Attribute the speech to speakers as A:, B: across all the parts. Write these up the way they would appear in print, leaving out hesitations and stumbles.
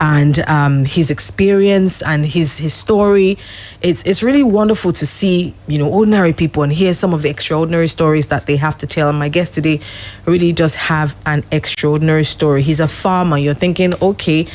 A: and his experience and his story. It's really wonderful to see, ordinary people and hear some of the extraordinary stories that they have to tell. And my guest today really does have an extraordinary story. He's a farmer. You're thinking, okay,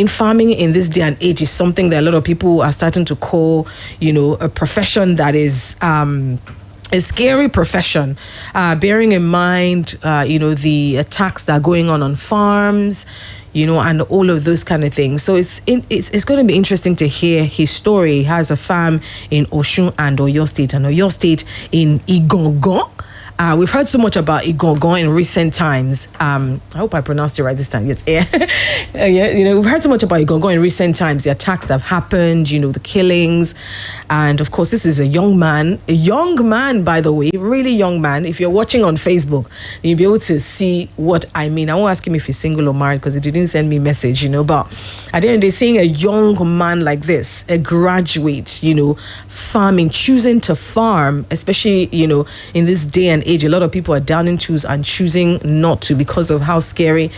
A: farming in this day and age is something that a lot of people are starting to call, a profession that is a scary profession, bearing in mind, the attacks that are going on farms, and all of those kind of things. So it's going to be interesting to hear his story. He has a farm in Osun and Oyo State, in Igangan. We've heard so much about Igangan in recent times. I hope I pronounced it right this time. Yes, we've heard so much about Igangan in recent times. The attacks that have happened, the killings, and of course, this is a young man, by the way, really young man. If you're watching on Facebook, you'll be able to see what I mean. I won't ask him if he's single or married because he didn't send me a message, but at the end of the day, seeing a young man like this, a graduate, farming, choosing to farm, especially, in this day and age, a lot of people are down in tools and choosing not to because of how scary,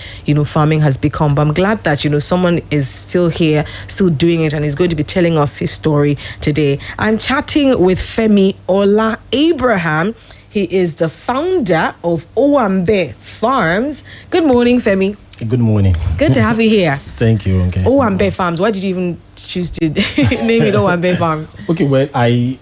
A: farming has become. But I'm glad that, someone is still here, still doing it, and is going to be telling us his story today. I'm chatting with Femi Ola Abraham. He is the founder of Owambe Farms. Good morning, Femi.
B: Good morning.
A: Good to have you here.
B: Thank you. Okay.
A: Owambe Farms. Why did you even choose to name it Owambe Farms?
B: Okay, well, I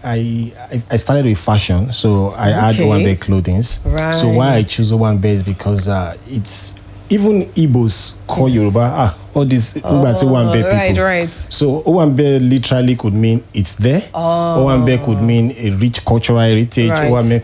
B: started with fashion, so I had Owambe clothing.
A: Right.
B: So why I choose Owambe is because it's even Igbos call Yoruba all these Owambe people.
A: Right.
B: So Owambe literally could mean it's there. Owambe could mean a rich cultural heritage.
A: Right.
B: Owambe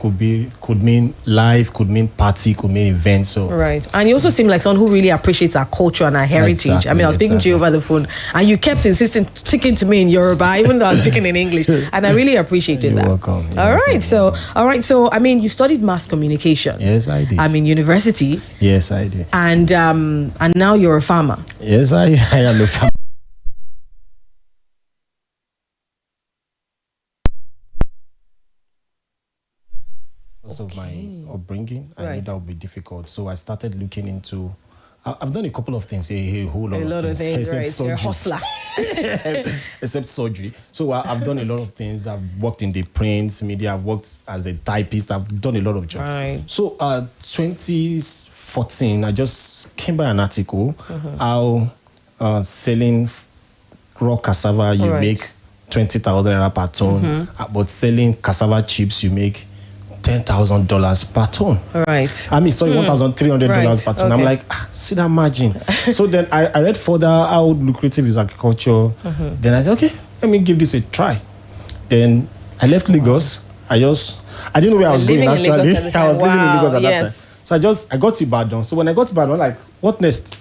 B: could mean life, could mean party, could mean event. So
A: right. And you also seem like someone who really appreciates our culture and our heritage.
B: Exactly,
A: I was speaking to you over the phone, and you kept insisting speaking to me in Yoruba, even though I was speaking in English, and I really appreciated that.
B: Welcome.
A: All right. So you studied mass communication.
B: Yes, I did.
A: University.
B: Yes, I did.
A: And now you're a farmer.
B: Yes, I am a farmer. Because of my upbringing, I knew that would be difficult. So I started looking into. I've done a couple of things, a whole lot of things.
A: Right? You're a hustler.
B: Except surgery. So I've done a lot of things. I've worked in the print media. I've worked as a typist. I've done a lot of jobs.
A: Right.
B: So 2014, I just came by an article how selling raw cassava you make 20,000 naira per ton, but selling cassava chips you make $10,000 per ton.
A: Right.
B: $1,300 per ton. I'm like, see that margin. So then I read further how lucrative is agriculture. Then I said, okay, let me give this a try. Then I left Lagos. I didn't know where I was going actually. I was living in Lagos at that time. So I got to Ibadan. So when I got to Ibadan, I'm like, what next?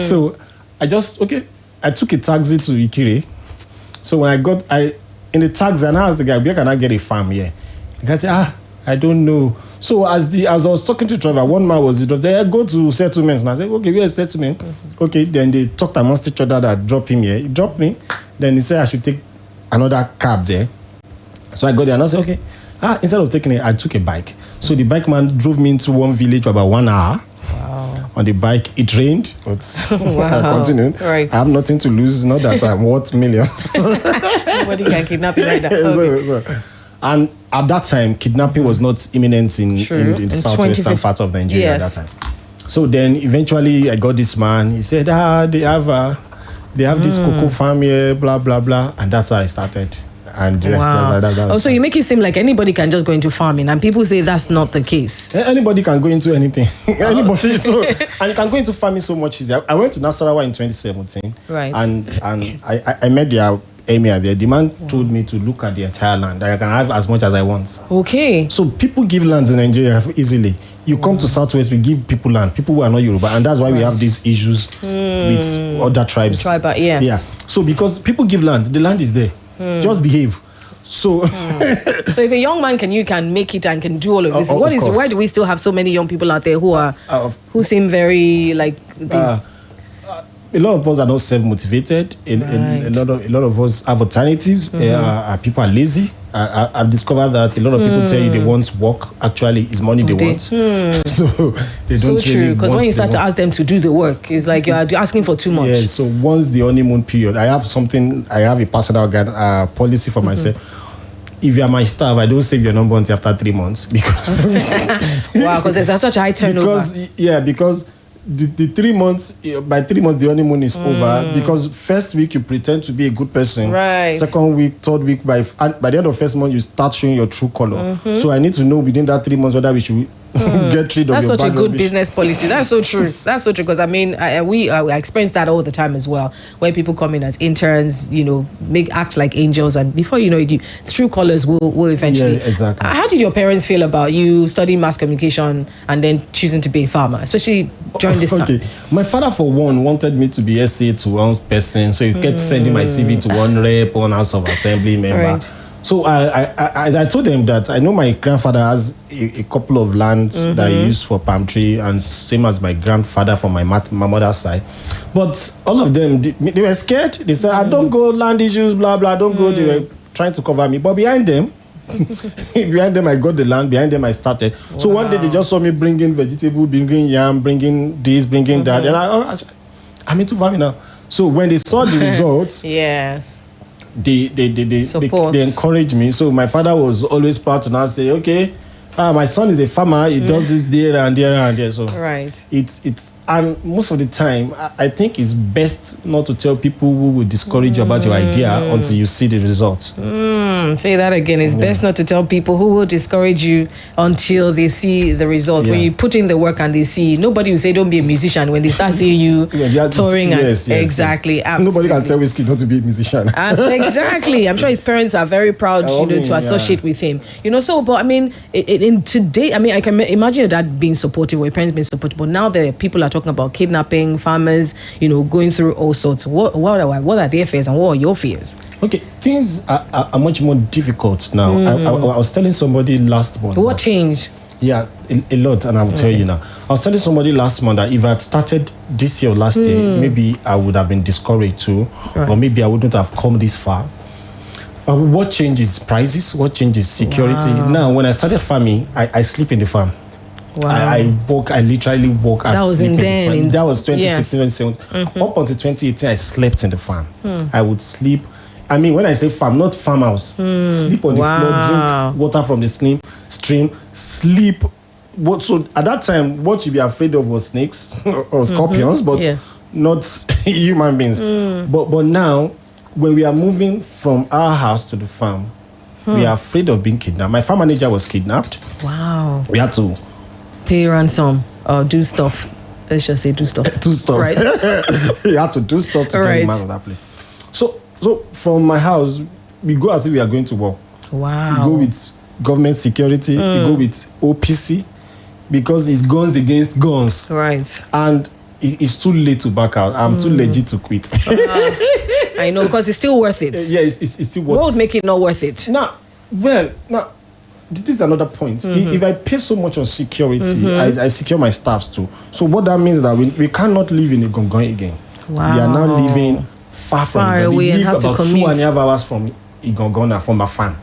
B: So I took a taxi to Ikire. So when in the taxi, and I asked the guy, where can I get a farm here? The guy said, I don't know. So as I was talking to the driver, one man was there, go to settlements. And I said, okay, where is settlement? Okay, then they talked amongst each other that drop him here. He dropped me. Then he said I should take another cab there. So I got there and I said, okay. Instead of taking it, I took a bike. So the bike man drove me into one village for about 1 hour.
A: Wow.
B: On the bike, it rained, but I continued.
A: Right.
B: I have nothing to lose. Not that I'm worth millions.
A: Nobody can kidnap you like that. Okay.
B: And at that time, kidnapping was not imminent in the southwestern part of Nigeria at that time. So then eventually I got this man. He said, they have this cocoa farm here, blah, blah, blah. And that's how I started. And the rest
A: so you make it seem like anybody can just go into farming, and people say that's not the case.
B: Anybody can go into anything. Anybody. And you can go into farming so much easier. I went to Nasarawa in 2017.
A: Right.
B: And I met their emir there. The man told me to look at the entire land. I can have as much as I want.
A: Okay.
B: So people give lands in Nigeria easily. You come to Southwest, we give people land. People who are not Yoruba. And that's why we have these issues with other tribes.
A: Yes.
B: Yeah. So because people give land, the land is there. Just behave. So
A: so if a young man can make it and can do all of this, why do we still have so many young people out there who seem very like
B: a lot of us are not self-motivated. A lot of us have alternatives. People are lazy. I've discovered that a lot of people tell you they want work. Actually, it's money they want. So they don't. So
A: true. Because when you start to ask them to do the work, it's like you're asking for too much.
B: Yeah. So once the honeymoon period, I have a personal policy for myself. If you are my staff, I don't save your number until after 3 months because
A: wow, because there's such a high turnover.
B: Because the 3 months, by 3 months, the honeymoon is over. Because first week you pretend to be a good person.
A: Right.
B: Second week, third week, by the end of first month, you start showing your true color. So I need to know within that 3 months whether we should get rid of
A: That's
B: your
A: such a good business policy. That's so true. That's so true. Because I mean, we experience that all the time as well. Where people come in as interns, act like angels, and before you know it, true colors will eventually.
B: Yeah, exactly.
A: How did your parents feel about you studying mass communication and then choosing to be a farmer, especially during this time?
B: My father, for one, wanted me to be SA to one person, so he kept sending my CV to one rep, one House of Assembly member. Right. So I told them that I know my grandfather has a couple of lands that he used for palm tree, and same as my grandfather from my mother's side. But all of them, they were scared. They said, I don't go land issues, blah, blah, don't go. They were trying to cover me. But behind them, I got the land. Behind them, I started. Wow. So one day, they just saw me bringing vegetable, bringing yam, bringing this, bringing that. And I'm into farming now. So when they saw the results,
A: yes.
B: They encouraged me. So my father was always proud to now say, okay, my son is a farmer. He does this there and there and there. So
A: right.
B: It's and most of the time, I think it's best not to tell people who will discourage you about your idea until you see the results.
A: Say that again. It's best not to tell people who will discourage you until they see the result. When you put in the work and they see, nobody will say don't be a musician when they start seeing you touring. Exactly.
B: Nobody can tell Whiskey not to be a musician.
A: Exactly. I'm sure his parents are very proud, to associate with him. So, but I mean, in today, I mean, I can imagine your dad being supportive or your parents being supportive. But now the people are talking about kidnapping, farmers, going through all sorts. What are their fears and what are your fears?
B: Okay, things are much more difficult now. I was telling somebody last month.
A: What changed?
B: Yeah, a lot, and I will tell you now. I was telling somebody last month that if I had started this year or last year, maybe I would have been discouraged too, or maybe I wouldn't have come this far. What changes prices? What changes security? Wow. Now, when I started farming, I sleep in the farm. Wow. I literally walk and sleep in the farm. That was 2016, 2017. Up until 2018, I slept in the farm. I would sleep. I mean, when I say farm, not farmhouse. Sleep on the floor, drink water from the stream, sleep. So at that time, what you'd be afraid of was snakes or scorpions, but not human beings. But now, when we are moving from our house to the farm, we are afraid of being kidnapped. My farm manager was kidnapped.
A: Wow.
B: We had to
A: pay ransom or do stuff. Let's just say do stuff.
B: Do stuff. Right. We had to do stuff to get him out of that place. So from my house, we go as if we are going to war.
A: Wow.
B: We go with government security. We go with OPC because it's guns against guns.
A: Right.
B: And it's too late to back out. I'm too legit to quit.
A: I know, because it's still worth it.
B: Yeah, it's still worth it.
A: What would make it not worth it?
B: Now, this is another point. If I pay so much on security, I secure my staffs too. So what that means is that we cannot live in a gongon again.
A: Wow.
B: We are now living far
A: away and have to commute.
B: We live about 2.5 hours from Igongona, from a farm.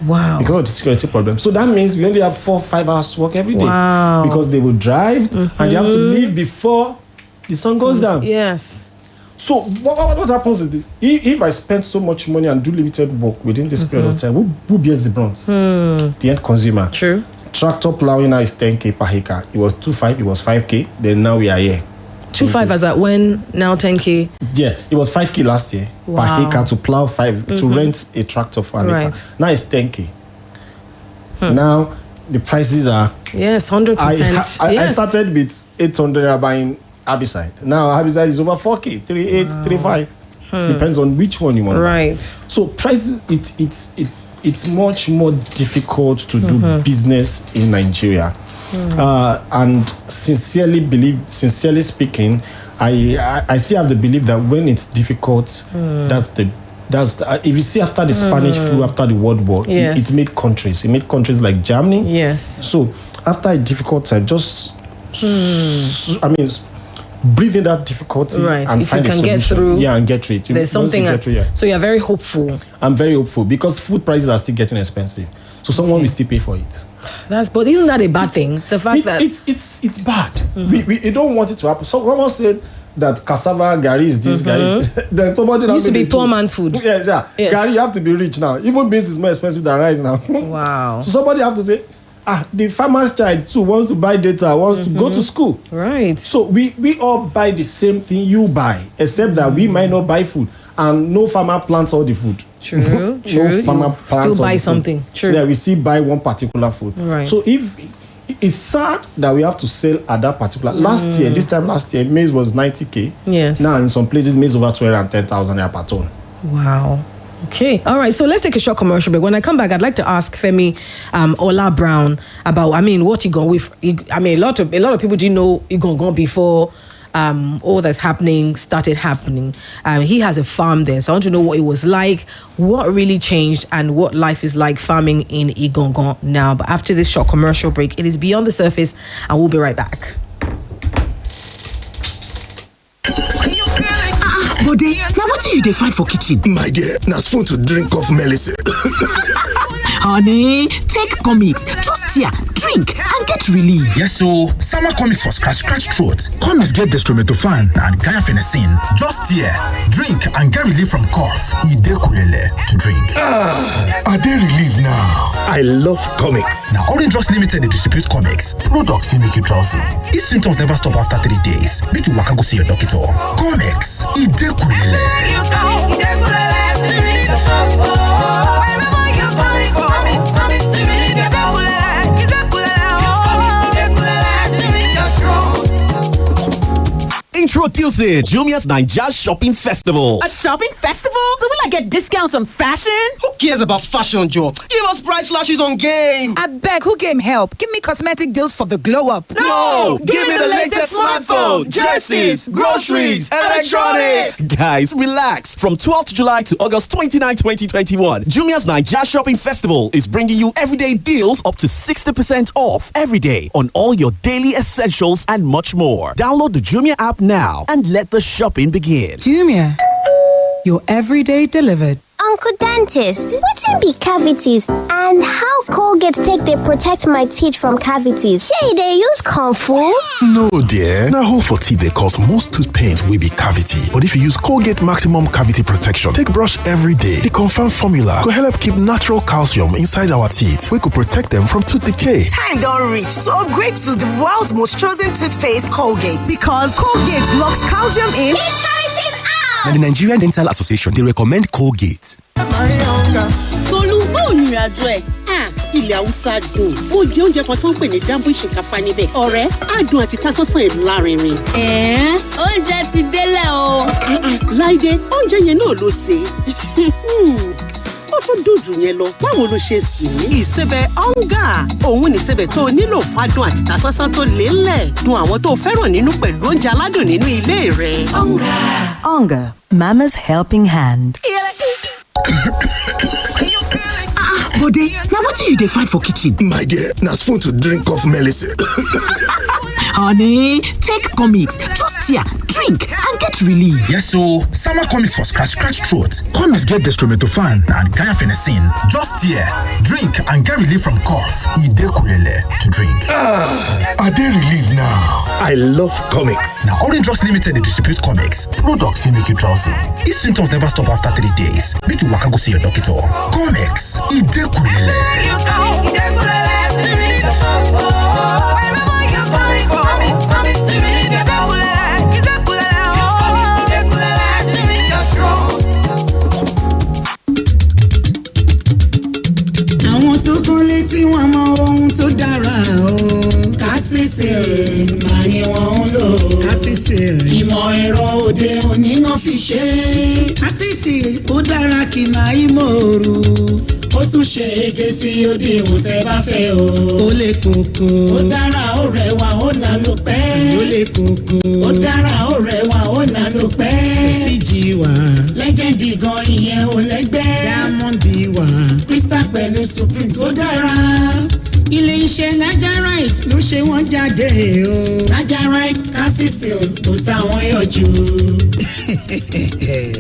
A: Wow.
B: Because of the security problem. So that means we only have 4-5 hours to work every day.
A: Wow.
B: Because they will drive and they have to leave before the sun goes down.
A: Yes.
B: So what happens is if I spend so much money and do limited work within this period of time, who bears the brunt? The end consumer.
A: True.
B: Tractor plowing now is 10K per acre. It was 2.5, it was 5K. Then now we are here.
A: 2.5 as at when? Now 10K?
B: Yeah, it was 5K last year per acre to plow 5 to rent a tractor for an acre. Now it's 10K. Now the prices are
A: 100%.
B: I started with 800 buying herbicide. Now herbicide is over 4K, 3.8, 3.5. Depends on which one you want.
A: Right.
B: So prices, it's much more difficult to do business in Nigeria. And sincerely speaking, I still have the belief that when it's difficult, that's if you see after the Spanish flu, after the World War, it made countries. It made countries like Germany.
A: Yes.
B: So after a difficult time, breathe in that difficulty and
A: if
B: find
A: you can
B: a solution.
A: get through,
B: and get through it.
A: There's something. So you're very hopeful.
B: I'm very hopeful because food prices are still getting expensive. So someone will still pay for it.
A: But isn't that a bad thing? The fact that
B: it's bad. We don't want it to happen. So someone said that cassava gari is this, gari is then somebody
A: used to be poor man's food.
B: Yes. Gari, you have to be rich now. Even beans is more expensive than rice now.
A: Wow.
B: So somebody have to say, the farmer's child too wants to buy data, wants to go to school.
A: Right.
B: So we all buy the same thing you buy, except that we might not buy food, and no farmer plants all the food.
A: True.
B: No farmer plants
A: still buy
B: all the
A: something.
B: Food.
A: True.
B: Yeah, we still buy one particular food.
A: Right.
B: So if it's sad that we have to sell at that particular this time last year, maize was 90k.
A: Yes.
B: Now in some places maize over 12,000 per ton.
A: Wow. Okay. All right. So let's take a short commercial break. When I come back, I'd like to ask Femi Ola Brown about, what he gone with. A lot of people didn't know he gone before all that's started happening. He has a farm there, so I want to know what it was like, what really changed, and what life is like farming in Igongon now. But after this short commercial break, it is Beyond the Surface, and we'll be right back.
C: Bode, now what do you find for kitchen?
D: My dear, now spoon to drink of medicine.
C: Honey, take comics. Just here, drink and get relief.
E: Yes, so summer comics for scratch throat. Comics get dextromethorphan and guanfacine. Just here, drink and get relief from cough. Ide kulele to drink.
D: Are they relief now? I love comics.
E: Now, Orange Drugs Limited, they distribute comics. Products will make you drowsy. If symptoms never stop after 3 days, make you waka go see your doctor. Comics, Ide kulele.
F: Introducing Jumia's Naija Shopping Festival.
G: A shopping festival? Will I get discounts on fashion?
F: Who cares about fashion, Joe? Give us price slashes on game.
H: I beg, who game help? Give me cosmetic deals for the glow up.
F: No! Give me the latest smartphone, dresses, groceries, electronics. Guys, relax. From 12th July to August 29, 2021, Jumia's Naija Shopping Festival is bringing you everyday deals up to 60% off every day on all your daily essentials and much more. Download the Jumia app now and let the shopping begin.
H: Jumia, your everyday delivered.
I: Uncle Dentist, what be cavities and how Colgate take they protect my teeth from cavities? Shey they use Kung Fu?
D: No, dear. Now, hole for teeth they cause most tooth pain will be cavity. But if you use Colgate Maximum Cavity Protection, take brush every day. The confirmed formula could help keep natural calcium inside our teeth. We could protect them from tooth decay.
J: Time don't reach to upgrade to the world's most chosen toothpaste, Colgate, because Colgate locks calcium in.
K: And the Nigerian Dental Association, they recommend Colgate.
L: Tolu, báwo ni ìrìnàjò ẹ̀? Ilẹ̀ Haúsá dùn. Mo jẹ oúnjẹ kan tó ń pè ní dambu ìṣèkáfá níbẹ̀. Ọ̀rẹ́, adùn àti tasọ́sàn ẹ̀ lárinrin.
M: Oúnjẹ ti délẹ̀ o.
L: Láìdé, oúnjẹ yẹn náà ló ṣe. Ó tún dùn jù yẹn lọ. Báwo ló ṣe sè é? Ìsebẹ̀ ọ̀ngà. Òun ni ìsebẹ̀ tó nílò fádùn àti tasọ́sàn tó lélẹ̀. Dùn àwọn tó fẹ́ràn nínú pẹ̀lú oúnjẹ aládùn nínú ilé rẹ̀.
N: Onga, Mama's helping hand.
C: Bode, now what do you find for kitchen?
D: My dear, now spoon to drink of medicine.
C: Honey, take comics. Just here, drink and get relief.
E: Yes, so summer comics for scratch throat. Comics get dextromethorphan and guanfacine. Just here, drink and get relief from cough. Ide kulele to drink.
D: Are they relief now? I love comics.
E: Now, Orange Drugs Limited, they distribute comics. Products will make you drowsy. If symptoms never stop after 3 days, make you waka go see your doctor. Comics, Ide kulele.
O: Àwọn tó kán létí wọn mọ ohun tó dára o. Kásìsì máa ni wọ́n ń lò. Kásìsì ìmọ̀ ẹ̀rọ òde òní náà fi ṣe. Kásìsì ó dára kì máa í mòrò. Ó tún ṣe ege sí òde ìwò tẹ́ bá fẹ́ o. Ó lè kókó. Ó dára ó rẹwà ó lànà pẹ́. Ó lè kókó. Ó dára ó rẹwà ó lànà pẹ́. Prestige wà. Lẹ́gẹ̀dì gan ìyẹn ò lẹ́gbẹ́. Diamond wà. Crystal pẹ̀lú Supreme tó dára. ilé-iṣẹ́ Nigerite ló ṣe wọ́n jáde o. Nigerite calcicil kò táwọn yọjú.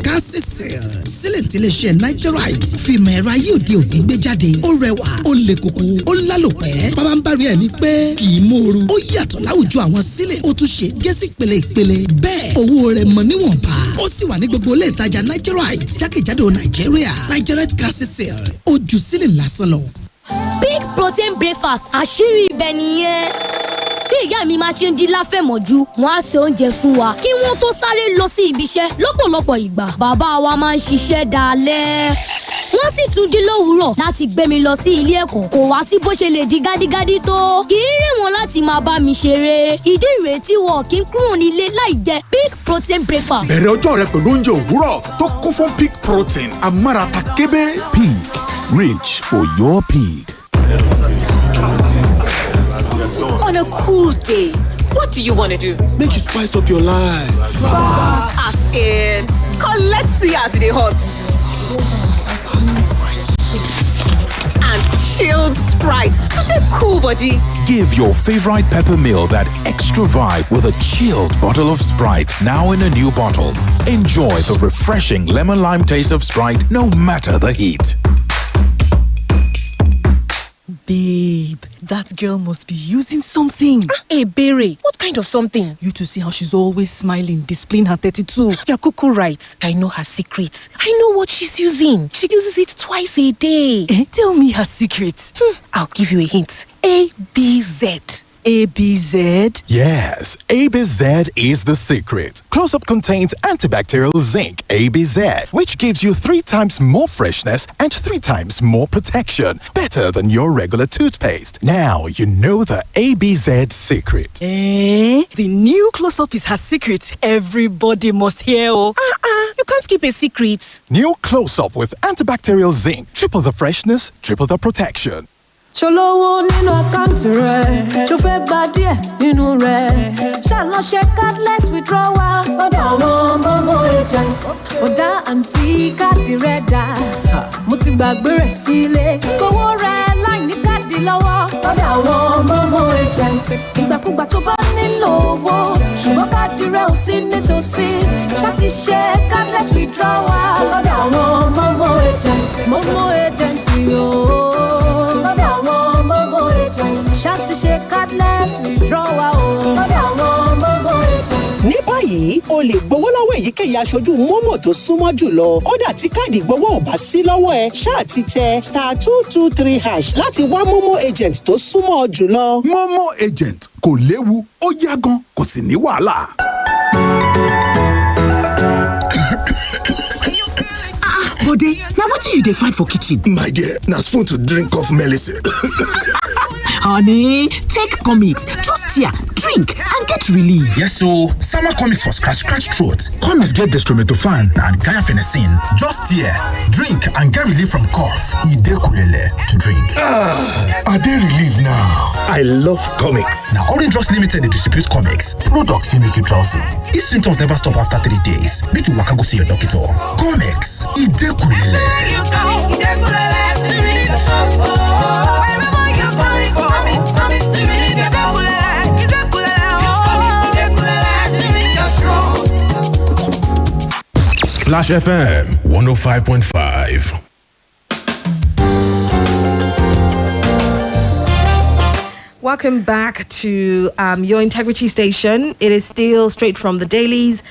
P: calcicil sílẹ̀ tí ilé-iṣẹ́ Nigerite fìmọ̀ ẹ̀rọ ayé òde òní gbé jáde. Ó rẹwà, ó le koko, ó lálòpẹ́. Bàbá ń bá rí ẹ̀ ní pé kì í mòoru. Ó yàtọ̀ láwùjọ àwọn sílẹ̀. Ó tún ṣe gẹ́sì pèlè-ìpèlè. Bẹ́ẹ̀ owó rẹ̀ mọ̀ níwọ̀nba. Ó sì wà ní gbogbo ilé ìtajà Nigerite jákèjádò Nàìjíríà. Nigerite calcicil ó ju sílẹ̀ lásán lọ.
Q: Big protein breakfast àṣírí ibẹ̀ nìyẹn. Bí ìyá mi máa ṣe ń jí láfẹ̀mọ́jú, wọ́n á se oúnjẹ fún wa kí wọ́n tó sáré lọ sí ibi iṣẹ́. Lọ́pọ̀lọpọ̀ ìgbà, bàbá wa máa ń ṣiṣẹ́ dalẹ́. Wọ́n sì tún jí lówùúrọ̀ láti gbé mi lọ sí ilé ẹ̀kọ́. Kò wá sí bó ṣe lè di gádígádí tó. Kì í rìn wọ́n láti máa bá mi ṣeré. Ìdí ìrètí wọn kì í kúrò nílé láì jẹ big protein breakfast.
E: Bẹ̀rẹ̀ ọjọ́ rẹ pẹ̀lú oúnjẹ òwúrọ̀ tó kún fún pig protein amárata kébé.
D: Pig, rich for your pig.
G: On a cool day, what do you want to do?
E: Make you spice up your life.
G: As in, collect tea as they hot. And chilled Sprite to the cool body.
R: Give your favorite pepper meal that extra vibe with a chilled bottle of Sprite, now in a new bottle. Enjoy the refreshing lemon lime taste of Sprite no matter the heat.
S: Babe, that girl must be using something.
T: Hey, Berry, what kind of something?
S: You to see how she's always smiling, displaying her 32.
T: You're cuckoo right. I know her secrets. I know what she's using. She uses it twice a day.
S: Tell me her secrets.
T: I'll give you a hint. ABZ.
S: ABZ?
R: Yes, ABZ is the secret. Close-Up contains antibacterial zinc, ABZ, which gives you 3 times more freshness and 3 times more protection. Better than your regular toothpaste. Now you know the ABZ secret.
S: The new Close-Up is her secret. Everybody must hear.
T: You can't keep a secret.
R: New Close-Up with antibacterial zinc. Triple the freshness, triple the protection.
U: Ṣolówó nínú àkáǹtì rẹ̀, ṣó fẹ́ gba díẹ̀ nínú rẹ̀. Ṣàlọ́ ṣe cardless withdrawal lọ́dọ̀ àwọn mọ́mọ́ agent. Ọ̀dà àǹtí káàdì rẹ̀ dà, mo ti gbàgbé rẹ̀ sílé. Kówó rẹ̀ láì ní káàdì lọ́wọ́ lọ́dọ̀ àwọn mọ́mọ́ agent. Ìgbàkúgbà tó bá nílò owó, ṣùgbọ́n káàdì rẹ̀ ò sí nítòsí. Ṣáàtì ṣe cardless withdrawal lọ́dọ̀ àwọn mọ́mọ́ agent. Mọ́mọ́ agent yóò. Ṣáàtì ṣe cardless withdrawal lọ́dọ̀ àwọn mọ́mọ́ agents.
L: Ní báyìí, o lè gbowó lọ́wọ́ èyíkéyìí aṣojú Momo tó súnmọ́ jùlọ. Kódà tí káàdì ìgbowó ò bá sí lọ́wọ́ ẹ, ṣáà ti tẹ *223# láti wá Momo agent tó súnmọ́ jùlọ.
E: Momo agent kò léwu, ó yá gan, kò sì ní wàhálà.
C: Bode, now what do you dey find for kitchen?
D: My dear, na spoon to drink off medicine.
C: Honey, take comics. Just here, drink and get relief.
E: Yes, so summer comics for scratch throat. Comics get dextromethorphan and guanfacine. Just here, drink and get relief from cough. Ide kulele to drink.
D: Are they relieved now? I love comics.
E: Now, Orange Drugs Limited, they distribute comics. Products will make you drowsy. If symptoms never stop after 3 days, make you waka go see your doctor. Comics, Ide kulele.
D: Splash FM 105.5.
A: Welcome back to your Integrity Station. It is still straight from the dailies.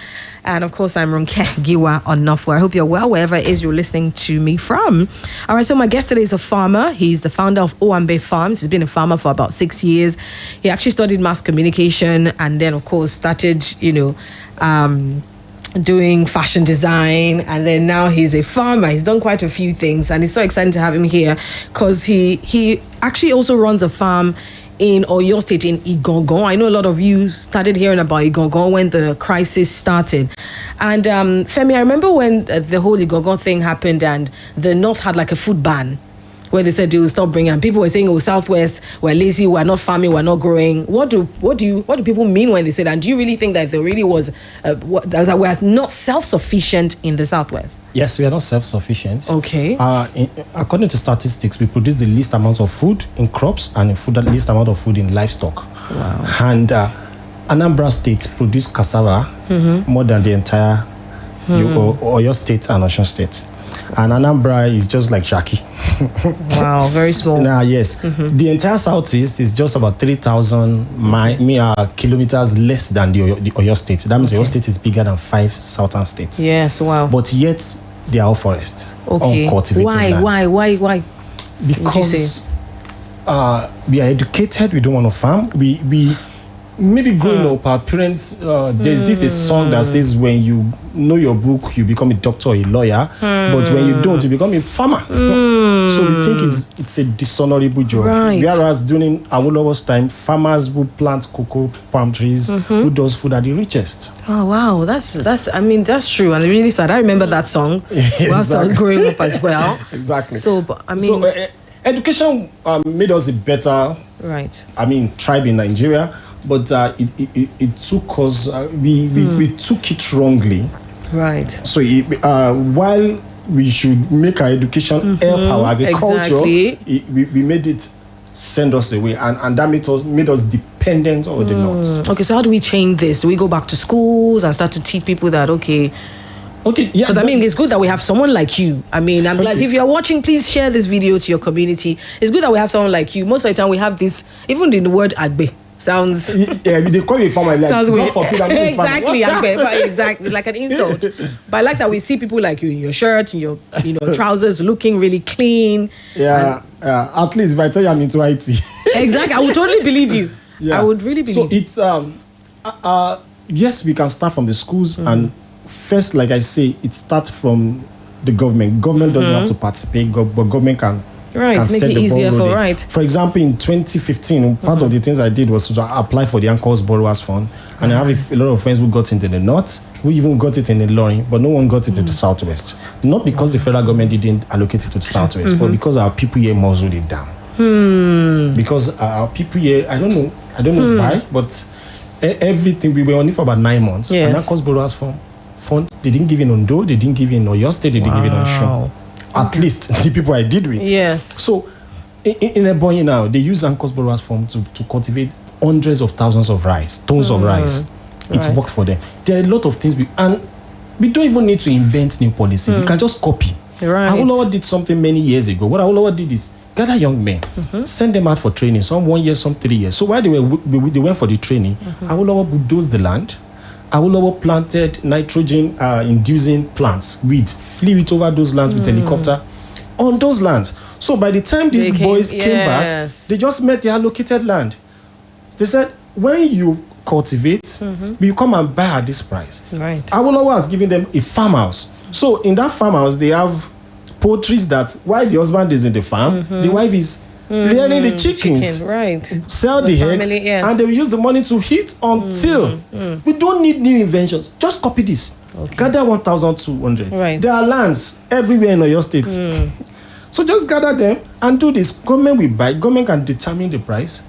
A: And of course, I'm Ronke Giwa Onafuwa. I hope you're well, wherever it is you're listening to me from. All right, so my guest today is a farmer. He's the founder of Owambe Farms. He's been a farmer for about 6 years. He actually studied mass communication and then, of course, started, doing fashion design, and then now he's a farmer. He's done quite a few things, and it's so exciting to have him here because he actually also runs a farm in Oyo State in Igangan. I know a lot of you started hearing about Igangan when the crisis started. And Femi, I remember when the whole Igangan thing happened and the North had like a food ban. where they said they will stop bringing, and people were saying, "Oh, Southwest, we're lazy, we're not farming, we're not growing." What do people mean when they say that? And do you really think that there really was that we're not self-sufficient in the Southwest?
B: Yes, we are not self-sufficient.
A: Okay.
B: According to statistics, we produce the least amount of food in crops and the least amount of food in livestock.
A: Wow.
B: And Anambra State produce cassava more than the entire Oyo State and Osun State. And Anambra is just like Shaki.
A: Wow, very small.
B: Yes. The entire Southeast is just about 3,000 kilometers less than the Oyo State. That means Oyo State is bigger than 5 southern states.
A: Yes, wow.
B: But yet, they are all forest.
A: Okay.
B: Uncultivated land.
A: Why?
B: Because we are educated, we don't want to farm. We maybe growing up, our parents, there's this a song that says when you know your book, you become a doctor or a lawyer, but when you don't, you become a farmer. So we think it's a dishonorable job.
A: Right.
B: Whereas during Awolowo's time, farmers would plant cocoa palm trees, who does food are the richest.
A: Oh wow, that's true, and really sad. I remember that song whilst I was growing up as well.
B: Exactly.
A: So,
B: education made us a better, tribe in Nigeria. But it took us, we took it wrongly.
A: Right.
B: So while we should make our education help our agriculture, we made it send us away. And that made us dependent on the North.
A: Okay, so how do we change this? Do we go back to schools and start to teach people that,
B: yeah.
A: Because it's good that we have someone like you. I'm glad if you're watching, please share this video to your community. It's good that we have someone like you. Most of the time we have this, even in the word agbe. Sounds
B: they call you a farmer like
A: sounds weird.
B: Exactly,
A: exactly, like an insult. But I like that we see people like you in your shirt, in your trousers, looking really clean.
B: At least if I tell you I'm into IT.
A: Exactly, I would totally believe you. I would really believe.
B: So it's yes, we can start from the schools, and first, like I say, it starts from the government. Government doesn't have to participate, but government can.
A: Right, make it easier
B: For example, in 2015, part of the things I did was to apply for the Anchors Borrowers Fund, and I have a lot of friends who got it in the north, who even got it in the Ilorin, but no one got it in the southwest. Not because the federal government didn't allocate it to the southwest, but because our people here muzzled it down. Because our people here, I don't know why, but everything, we were on it for about 9 months.
A: Yes.
B: And Anchors Borrowers Fund, they didn't give in Ondo, they didn't give in Oyo State, they didn't give in Osun. At least the people I did with.
A: Yes.
B: So in Ebonyi now, they use Anchors Borrowers Fund to cultivate hundreds of thousands of rice, tons of rice. It worked for them. There are a lot of things and we don't even need to invent new policy. We can just copy.
A: Right.
B: Awolowo did something many years ago. What Awolowo did is gather young men, send them out for training, some 1 year, some 3 years. So while they went for the training, Awolowo bulldozed the land. Awolowo planted nitrogen inducing plants, weeds, flew it over those lands with helicopter on those lands. So by the time these boys came back, they just met the allocated land. They said, when you cultivate, we come and buy at this price.
A: Right.
B: Awolowo has given them a farmhouse. So in that farmhouse, they have poultries that while the husband is in the farm, the wife is rearing the chickens, sell the eggs, and they will use the money to heat until we don't need new inventions. Just copy this. Gather 1,200. There are lands everywhere in Oyo State. So just gather them and do this. Government will buy. Government can determine the price.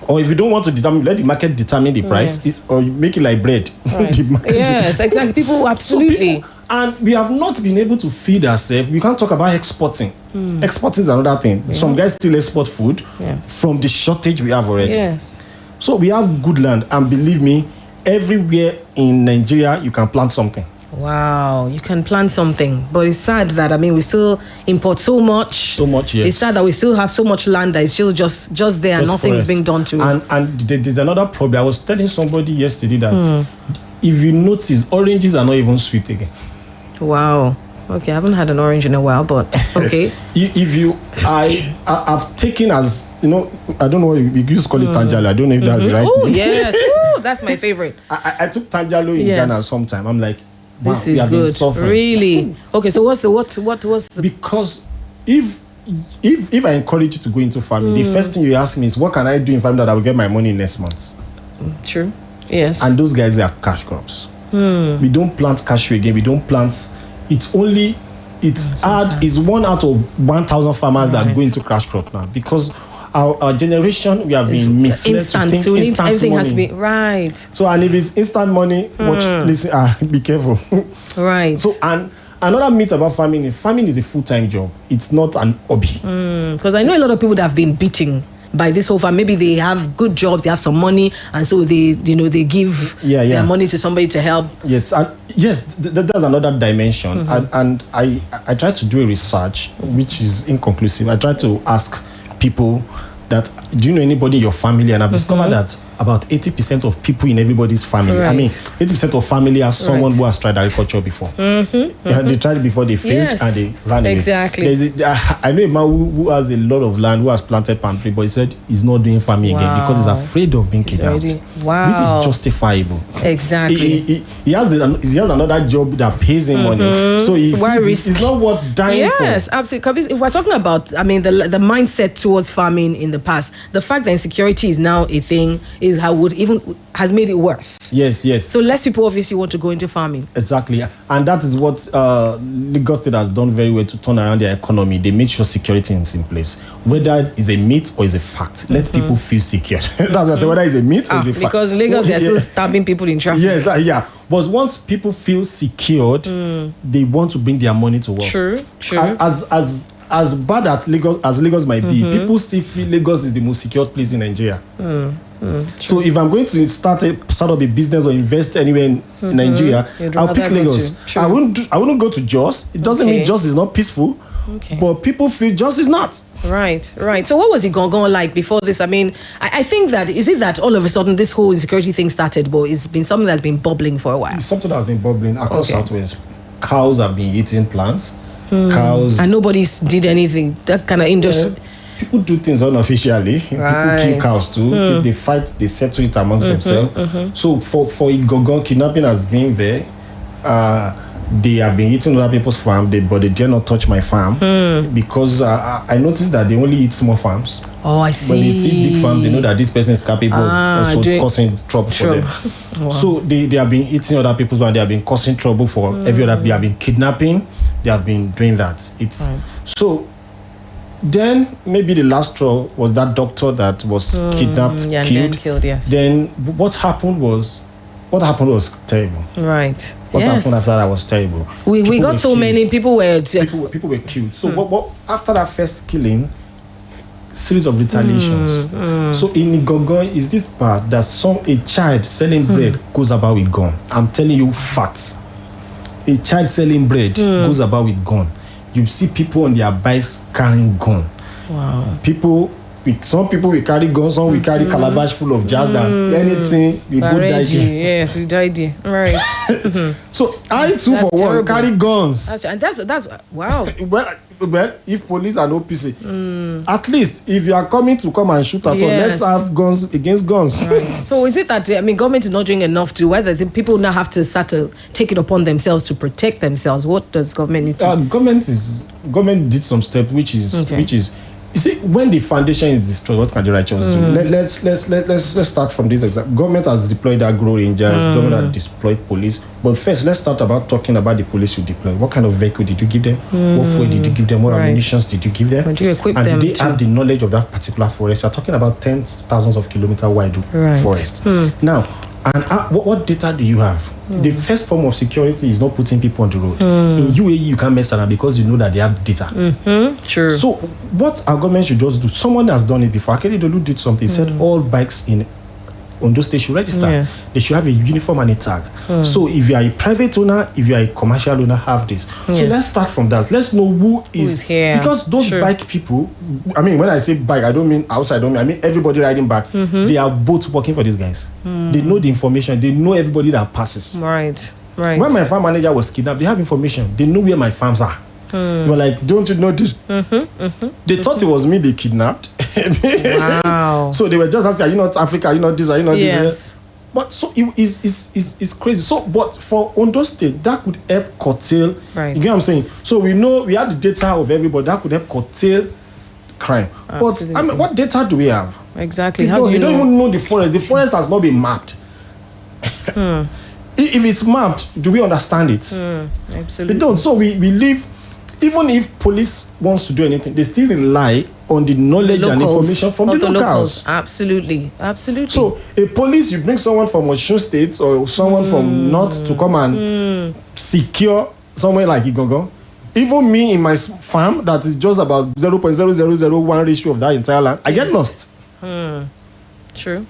B: Or if you don't want to determine, let the market determine the price, or you make it like bread. The market
A: exactly. People absolutely.
B: So and we have not been able to feed ourselves. We can't talk about exporting. Exporting is another thing. Some guys still export food from the shortage we have already.
A: Yes.
B: So we have good land, and believe me, everywhere in Nigeria you can plant something.
A: Wow, you can plant something, but it's sad that we still import so much.
B: Yes.
A: It's sad that we still have so much land that is still just there, and nothing's being done to it.
B: And there's another problem. I was telling somebody yesterday that if you notice, oranges are not even sweet again.
A: Wow. Okay, I haven't had an orange in a while, but okay.
B: I've taken as I don't know what you used to call it tanjalo. I don't know if that's the right
A: name. Oh
B: yes,
A: that's my favorite.
B: I took tanjalo in Ghana sometime. I'm like, wow,
A: this is good. Really? Okay, so what's the
B: because if I encourage you to go into farming, the first thing you ask me is what can I do in farming that I will get my money next month?
A: True. Yes.
B: And those guys, they are cash crops. We don't plant cashew again. We don't plant. It's only is 1 out of 1,000 farmers that go into cash crop now, because our generation, we have been misled to think instant
A: everything
B: money.
A: has to be right.
B: So, and if it's instant money, listen, be careful.
A: Right.
B: So, and another myth about farming is a full-time job. It's not an hobby.
A: Because I know a lot of people that have been beaten by this whole farm. Maybe they have good jobs, they have some money, and so they give their money to somebody to help.
B: Yes, that's another dimension. And I tried to do a research which is inconclusive. I tried to ask people that, do you know anybody in your family? And I've discovered that about 80% of people in everybody's family, I mean 80% of family has someone who has tried agriculture before. They tried it before, they failed, and they ran away.
A: Exactly.
B: I know a man who has a lot of land, who has planted palm tree, but he said he's not doing farming again because he's afraid of being kidnapped. Which is justifiable.
A: Exactly.
B: He has another job that pays him money, so it's not worth dying for.
A: Yes, absolutely. If we're talking about, the mindset towards farming in the past, the fact that insecurity is now a thing has made it worse.
B: Yes.
A: So less people obviously want to go into farming.
B: Exactly, and that is what Lagos State has done very well to turn around their economy. They made sure security is in place, whether it's a myth or it's a fact. Let people feel secure. That's what I say. Whether it's a myth or it's a fact.
A: Because in Lagos they're still stabbing people in traffic.
B: Yes, but once people feel secured, they want to bring their money to work.
A: True.
B: As bad as Lagos might be, people still feel Lagos is the most secure place in Nigeria. So if I'm going to start up a business or invest anywhere in Nigeria, I'll pick Lagos. I wouldn't go to Jos. It doesn't mean Jos is not peaceful, but people feel Jos is not.
A: Right. So what was it going like before this? I think that, is it that all of a sudden this whole insecurity thing started, but it's been something that's been bubbling for a while?
B: It's something that's been bubbling across Southwest. Cows have been eating plants. Cows,
A: and nobody's did anything. That kind of industry.
B: People do things unofficially. People kill cows too. If they fight, they settle it amongst themselves. So for Igogon, kidnapping has been there. They have been eating other people's farm, but they dare not touch my farm because I noticed that they only eat small farms.
A: Oh, I see.
B: When they see big farms, they know that this person is capable of also causing trouble for them. Wow. So they have been eating other people's farm. They have been causing trouble for every other. They have been kidnapping. They have been doing that. So. Then maybe the last straw was that doctor that was kidnapped, killed.
A: Yes.
B: Then what happened was terrible.
A: Right.
B: What happened after that was terrible.
A: We got so many people were
B: killed. So what after that first killing, series of retaliations. So in Igogon is this part that a child selling bread goes about with gun. I'm telling you facts. A child selling bread goes about with gun. You see people on their bikes carrying gun.
A: Wow.
B: Some people will carry guns, some will carry calabash full of jazz. Anything, we go die there.
A: Yes, we died there. Right.
B: So I too for one carry guns.
A: That's wow.
B: Well, if police are no PC, at least if you are coming to come and shoot at all, let's have guns against guns.
A: Right. So is it that government is not doing enough to whether the people now have to start to take it upon themselves to protect themselves? What does government need to do?
B: Government did some steps which is you see, when the foundation is destroyed, what can the righteous do? Let's start from this example. Government has deployed agro rangers, government has deployed police. But first, let's start about talking about the police you deployed. What kind of vehicle did you give them? What fuel did you give them? What ammunition did you give them?
A: Did you equip
B: and
A: them
B: did they have the knowledge of that particular forest? We're talking about tens, thousands of kilometer wide forest. Now, and what data do you have? The first form of security is not putting people on the road. In UAE, you can't mess around because you know that they have data.
A: Sure.
B: So what our government should just do, someone has done it before. Akeredolu did something. He said all bikes in Ondo State should register.
A: Yes.
B: They should have a uniform and a tag. So if you are a private owner, if you are a commercial owner, have this. So let's start from that. Let's know who is
A: here.
B: Because those bike people, I mean, when I say bike, I don't mean outside, I mean everybody riding bike. They are both working for these guys. They know the information. They know everybody that passes.
A: Right.
B: When my farm manager was kidnapped, they have information. They know where my farms are. They were like, don't you know this? They thought it was me they kidnapped.
A: Wow.
B: So they were just asking, are you not Africa? Are you not this? Are you not
A: this?
B: But so it's crazy. So, but for Ondo State, that could help curtail.
A: Right.
B: You get what I'm saying? So we know we have the data of everybody that could help curtail crime.
A: Absolutely.
B: But I mean, what data do we have?
A: Exactly.
B: You don't even know the forest. The forest has not been mapped. If it's mapped, do we understand it?
A: Absolutely.
B: We don't. So we live. even if police wants to do anything, they still rely on the knowledge and information from the locals.
A: Absolutely.
B: So a police, you bring someone from Osun State or someone from North to come and secure somewhere like Igogo. Even me in my farm, that is just about 0.0001 ratio of that entire land, I get lost.
A: True.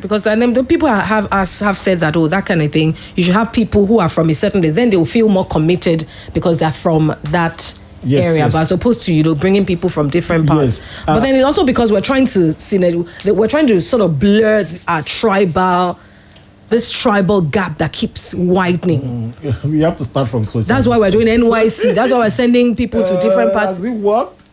A: Because then the people have said that, that kind of thing. You should have people who are from a certain place. Then they will feel more committed because they're from that area, but as opposed to bringing people from different parts. But then it's also because we're trying to sort of blur our tribal gap that keeps widening.
B: We have to start from social.
A: That's why we're doing NYC. That's why we're sending people to different parts.
B: Has it worked?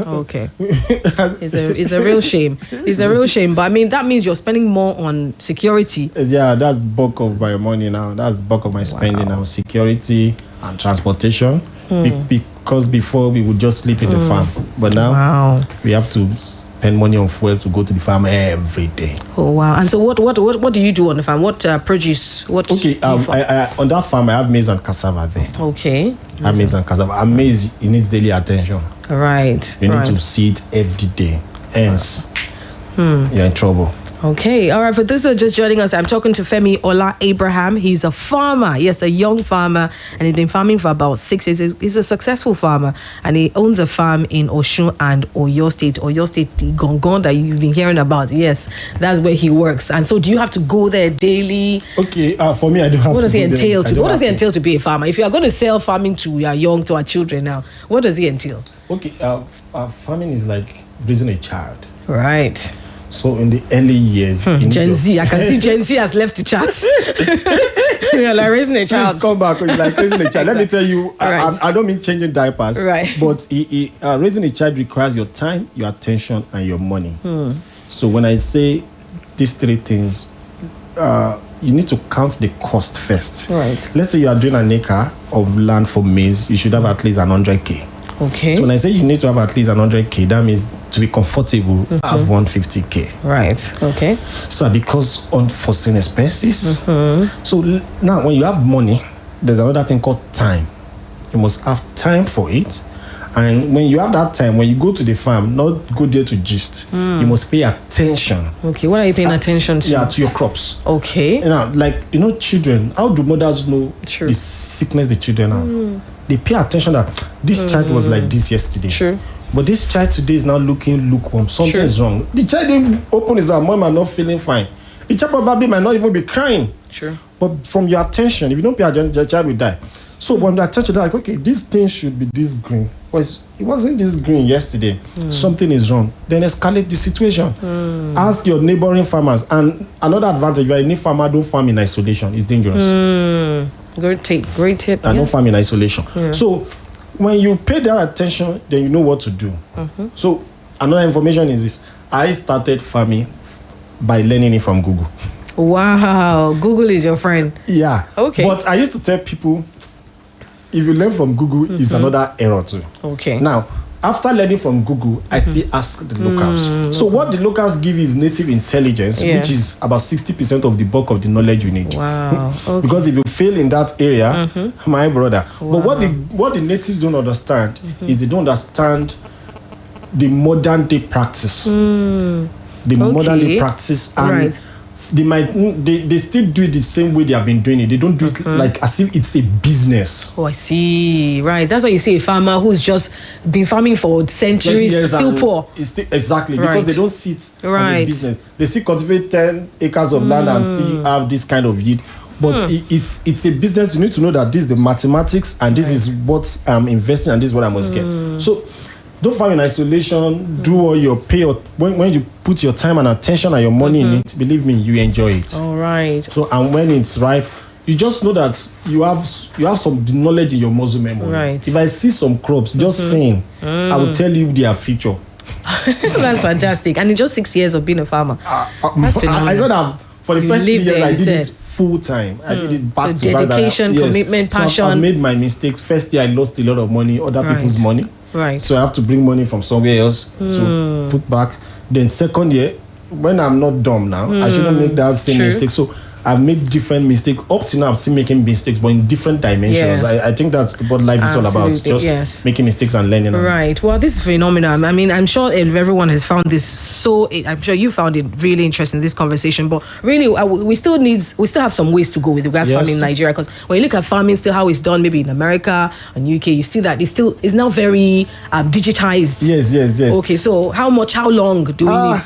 A: Okay. It's a real shame. It's a real shame. But I mean, that means you're spending more on security.
B: Yeah, that's bulk of my money now. That's bulk of my spending now. Security and transportation. Because before we would just sleep in the farm. But now we have to spend money on fuel to go to the farm every day.
A: Oh wow! And so what do you do on the farm? What produce? What?
B: Okay, I on that farm I have maize and cassava there.
A: Okay.
B: I have maize and cassava. And maize, it needs daily attention.
A: Right.
B: You need to see it every day. Hence, you're in trouble.
A: Okay, all right. For those who are just joining us, I'm talking to Femi Ola Abraham. He's a farmer, yes, a young farmer, and he's been farming for about 6 years. He's a successful farmer, and he owns a farm in Osun and Oyo State, the Gongon that you've been hearing about. Yes, that's where he works. And so, do you have to go there daily?
B: Okay, for me, I don't have
A: what
B: to.
A: What does it entail to be a farmer? If you are going to sell farming to our children now, what does it entail?
B: Okay, farming is like raising a child.
A: Right.
B: So in the early years,
A: Gen Z, I can see Gen Z has left the chat. You're like raising a child.
B: Please come back. It's like raising a child. Let me tell you, I don't mean changing diapers.
A: Right.
B: But raising a child requires your time, your attention, and your money. So when I say these three things, you need to count the cost first.
A: Right.
B: Let's say you are doing an acre of land for maize, you should have at least 100K.
A: Okay.
B: So when I say you need to have at least 100K, that means to be comfortable, have 150K.
A: Right. Okay.
B: So because unforeseen expenses. So now when you have money, there's another thing called time. You must have time for it. And when you have that time, when you go to the farm, not go there to gist. You must pay attention.
A: Okay, what are you paying attention to?
B: Yeah, to your crops.
A: Okay.
B: Children, how do mothers know the sickness the children have? They pay attention that this child was like this yesterday.
A: Sure.
B: But this child today is now looking lukewarm. Something is wrong. The child didn't open his mouth, mom are not feeling fine. The child probably might not even be crying.
A: Sure.
B: But from your attention, if you don't pay attention, the child will die. So when the attention, they're like, okay, this thing should be this green. It wasn't this green yesterday. Something is wrong. Then escalate the situation. Ask your neighboring farmers. And another advantage, if you're a new farmer, don't farm in isolation. It's dangerous.
A: Great tip.
B: And don't farm in isolation. So when you pay that attention, then you know what to do. So another information is this. I started farming by learning it from Google.
A: Wow. Google is your friend.
B: Yeah.
A: Okay.
B: But I used to tell people, if you learn from Google, it's another error too.
A: Okay.
B: Now, after learning from Google, I still ask the locals. So what the locals give is native intelligence, which is about 60% of the bulk of the knowledge you need.
A: Wow. Okay.
B: Because if you fail in that area, my brother. Wow. But what the natives don't understand is they don't understand the modern day practice. The modern day practice, and they still do it the same way they have been doing it. They don't do it like as if it's a business.
A: Oh, I see. Right. That's why you see a farmer who's just been farming for centuries, still poor.
B: Exactly. Because they don't see it as a business. They still cultivate 10 acres of land and still have this kind of yield. But it's a business. You need to know that this is the mathematics and this is what I'm investing and this is what I must get. So don't farm in isolation. Do all your pay. When you put your time and attention and your money in it, believe me, you enjoy it.
A: All right.
B: So and when it's ripe, you just know that you have some knowledge in your muscle memory.
A: Right.
B: If I see some crops just saying, I will tell you their future.
A: That's fantastic. And in just 6 years of being a farmer, that's phenomenal.
B: I said that for the first 3 years I did it full time. I did it back to back.
A: Dedication, commitment, passion.
B: I made my mistakes. First year I lost a lot of money, other people's money.
A: Right.
B: So I have to bring money from somewhere else to put back. Then second year, when I'm not dumb now, I shouldn't make that same mistake. So I've made different mistakes. Up to now, I'm still making mistakes, but in different dimensions.
A: Yes.
B: I think that's what life is all about. Just making mistakes and learning.
A: Right. Well, this is phenomenal. I mean, I'm sure everyone has found this I'm sure you found it really interesting, this conversation. But really, we still have some ways to go with regards to farming in Nigeria. Because when you look at farming, still how it's done, maybe in America and UK, you see that it's now very digitized.
B: Yes.
A: Okay. So how long do we need?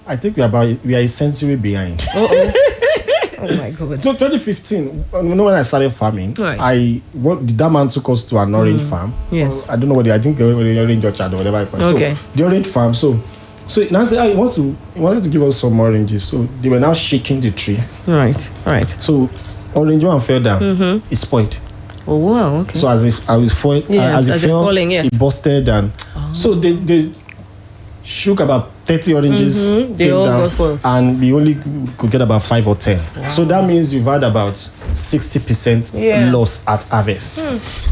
B: I think we are a century behind.
A: Oh my God.
B: So 2015, when I started farming, that man took us to an orange farm.
A: Yes.
B: I don't know I think the orange orchard or whatever.
A: Okay.
B: So the orange farm. So now he wanted to give us some oranges. So they were now shaking the tree.
A: Right.
B: So orange one fell down. It spoiled.
A: Oh wow. Okay.
B: So as if I was falling, as it fell, it busted, and so they shook about 30 oranges,
A: they all got spoiled,
B: and we only could get about 5 or 10. Wow. So that means you've had about 60% loss at harvest.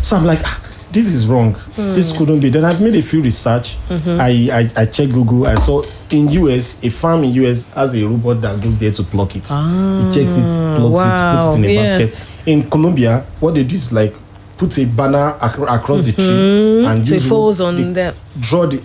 B: So I'm like, this is wrong. This couldn't be. Then I've made a few research. I checked Google. I saw in US, a farm in US has a robot that goes there to pluck it. It checks it, plucks it, puts it in a basket. In Colombia, what they do is like put a banner across the tree, and
A: so it falls on them.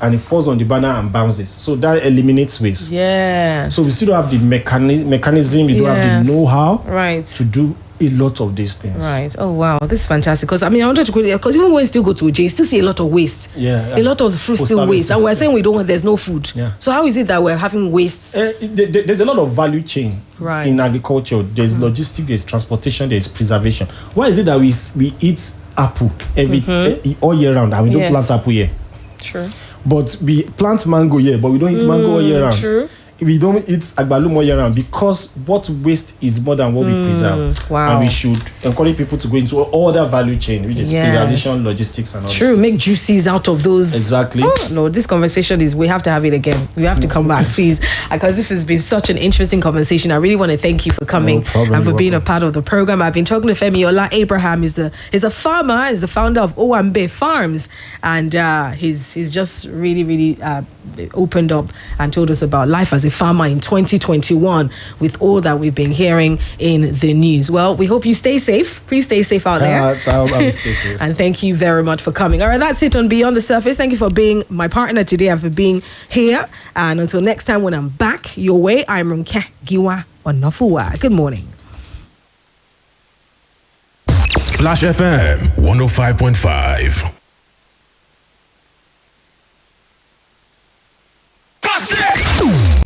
B: And it falls on the banner and bounces. So that eliminates waste.
A: Yes.
B: So we still don't have the mechanism. We don't have the know-how to do a lot of these things.
A: Right. Oh wow, this is fantastic. Because I wanted to go there because even when you still go to OJ, you still see a lot of waste.
B: Yeah.
A: A lot of food still waste, and we're saying there's no food.
B: Yeah.
A: So how is it that we're having waste?
B: There's a lot of value chain in agriculture. There's logistics, there's transportation, there's preservation. Why is it that we eat apple all year round and we don't plant apple here?
A: True.
B: But we plant mango here, but we don't eat mango all year round.
A: True.
B: We don't eat agbalum all year round because what waste is more than what we preserve.
A: Wow.
B: And we should encourage people to go into all that value chain, which is preservation, logistics, and all.
A: True. Make juices out of those.
B: Exactly.
A: Oh, no, this conversation we have to have it again. We have to come back, please, because this has been such an interesting conversation. I really want to thank you for coming and for being a part of the program. I've been talking to Femi Ola Abraham. Is a farmer, is the founder of Owambe Farms, and he's just really opened up and told us about life as a farmer in 2021 with all that we've been hearing in the news. Well, we hope you stay safe. Please stay safe out there.
B: I will stay safe.
A: And thank you very much for coming. All right, that's it on Beyond the Surface. Thank you for being my partner today and for being here. And until next time when I'm back your way, I'm Ronke Giwa Onafuwa. Good morning.
E: Splash FM 105.5.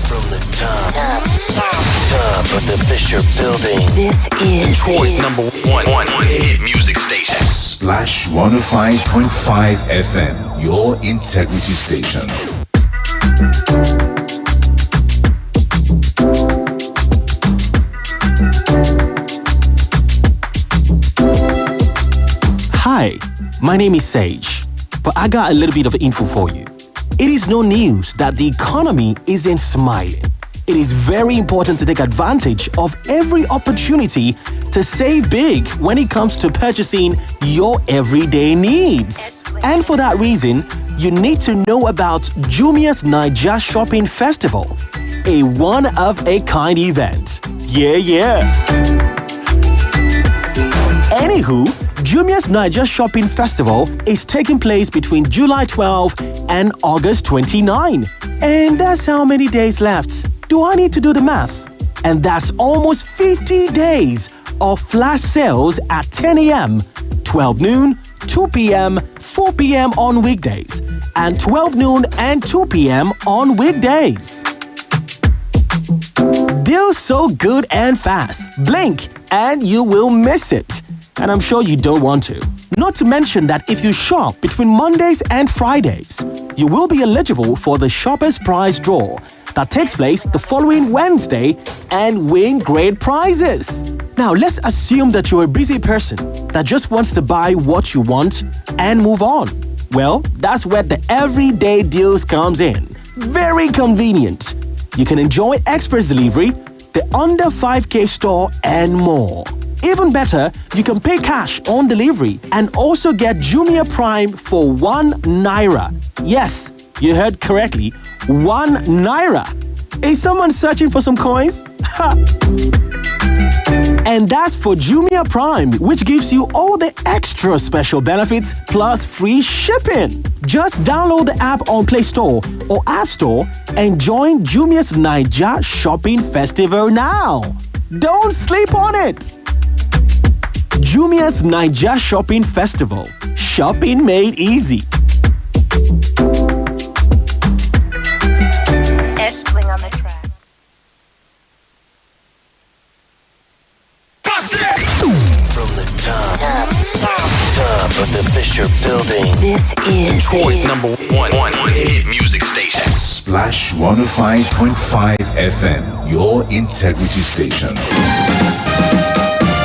F: From the top of the Fisher Building. This is
V: Detroit's #1 hit music station.
W: Splash 105.5 FM, your integrity station.
X: Hi, my name is Sage, but I got a little bit of info for you. It is no news that the economy isn't smiling. It is very important to take advantage of every opportunity to save big when it comes to purchasing your everyday needs. And for that reason, you need to know about Jumia's Naija Shopping Festival, a one-of-a-kind event. Yeah. Anywho, Jumia's Naija Shopping Festival is taking place between July 12 and August 29. And that's how many days left. Do I need to do the math? And that's almost 50 days of flash sales at 10 a.m., 12 noon, 2 p.m., 4 p.m. on weekdays, and 12 noon and 2 p.m. on weekdays. Deals so good and fast. Blink and you will miss it. And I'm sure you don't want to. Not to mention that if you shop between Mondays and Fridays, you will be eligible for the Shoppers Prize Draw that takes place the following Wednesday and win great prizes. Now, let's assume that you're a busy person that just wants to buy what you want and move on. Well, that's where the everyday deals comes in. Very convenient. You can enjoy express delivery, the under 5K store, and more. Even better, you can pay cash on delivery and also get Jumia Prime for 1 naira. Yes, you heard correctly, 1 naira. Is someone searching for some coins? Ha! And that's for Jumia Prime, which gives you all the extra special benefits plus free shipping. Just download the app on Play Store or App Store and join Jumia's Naija Shopping Festival now. Don't sleep on it. Jumia's Naija Shopping Festival. Shopping made easy.
H: S-Bling on the track.
F: From the top of the Fisher Building.
H: This is
V: Detroit's number one hit music station.
W: Splash 105.5 FM, your integrity station.